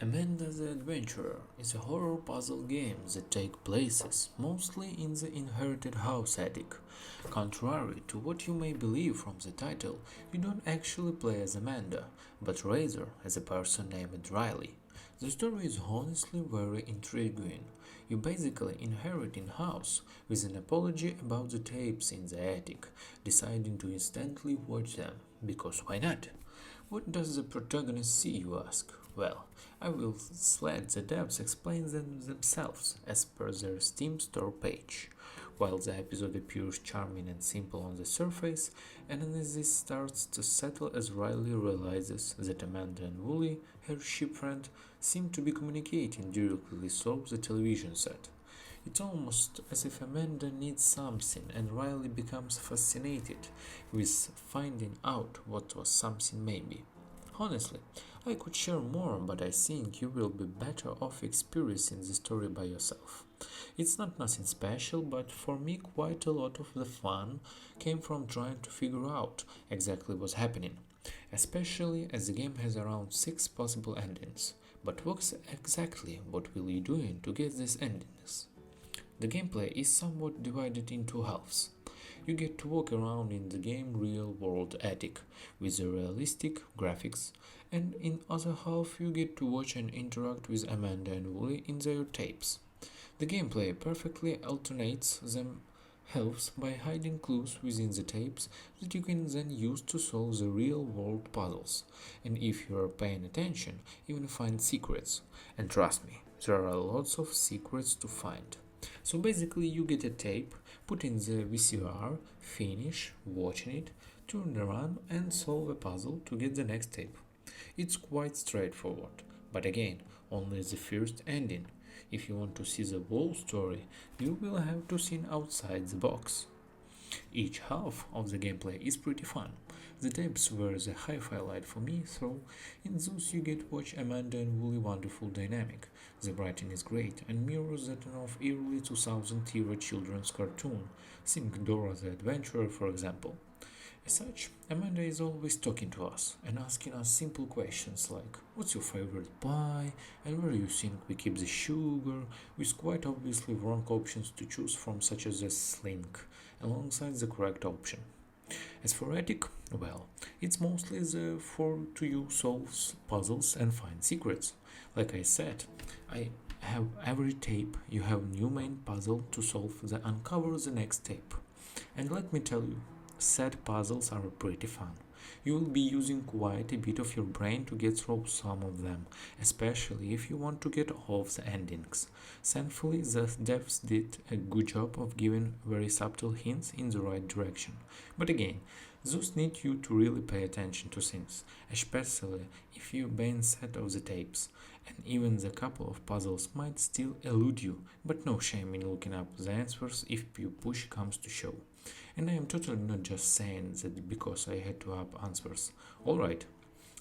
Amanda the Adventurer is a horror puzzle game that takes places mostly in the inherited house attic. Contrary to what you may believe from the title, you don't actually play as Amanda, but rather as a person named Riley. The story is honestly very intriguing. You basically inherit in house with an apology about the tapes in the attic, deciding to instantly watch them, because why not? What does the protagonist see, you ask? Well, I will let the devs explain them themselves as per their Steam store page. While the episode appears charming and simple on the surface, analysis starts to settle as Riley realizes that Amanda and Wooly, her ship friend, seem to be communicating directly through the television set. It's almost as if Amanda needs something and Riley becomes fascinated with finding out what was something maybe. Honestly, I could share more, but I think you will be better off experiencing the story by yourself. It's not nothing special, but for me, quite a lot of the fun came from trying to figure out exactly what's happening, especially as the game has around 6 possible endings. But what will you do to get these endings? The gameplay is somewhat divided into halves. You get to walk around in the game real world attic with the realistic graphics, and in other half you get to watch and interact with Amanda and Wooly in their tapes. The gameplay perfectly alternates them halves by hiding clues within the tapes that you can then use to solve the real world puzzles, and if you are paying attention, even find secrets. And trust me, there are lots of secrets to find. So basically, you get a tape, put in the VCR, finish watching it, turn around, and solve a puzzle to get the next tape. It's quite straightforward, but again, only the first ending. If you want to see the whole story, you will have to think outside the box. Each half of the gameplay is pretty fun. The tapes were the highlight for me, so in those you get watch Amanda and Wooly wonderful dynamic. The writing is great and mirrors that of early 2000 era children's cartoon. Think Dora the Adventurer, for example. As such, Amanda is always talking to us and asking us simple questions like what's your favorite pie and where do you think we keep the sugar, with quite obviously wrong options to choose from such as a slink alongside the correct option. As for Attic, well, it's mostly the for to you solve puzzles and find secrets. Like I said, I have every tape you have new main puzzle to solve that uncover the next tape. And let me tell you, set puzzles are pretty fun. You will be using quite a bit of your brain to get through some of them, especially if you want to get all of the endings. Thankfully, the devs did a good job of giving very subtle hints in the right direction. But again, those need you to really pay attention to things, especially if you ban set of the tapes, and even the couple of puzzles might still elude you, but no shame in looking up the answers if your push comes to shove. And I am totally not just saying that because I had to up answers. Alright,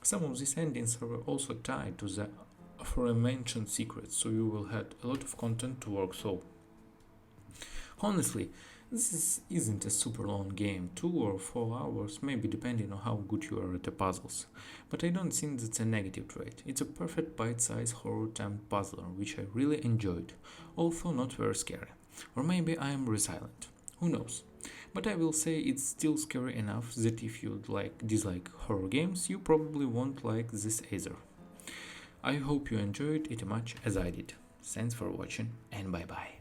some of these endings are also tied to the aforementioned secrets, so you will have a lot of content to work through. Honestly, isn't a super long game, 2 or 4 hours, maybe depending on how good you are at the puzzles. But I don't think that's a negative trait. It's a perfect bite-sized horror time puzzler, which I really enjoyed, although not very scary. Or maybe I am resilient. Who knows? But I will say it's still scary enough that if you dislike horror games, you probably won't like this either. I hope you enjoyed it as much as I did. Thanks for watching and bye bye.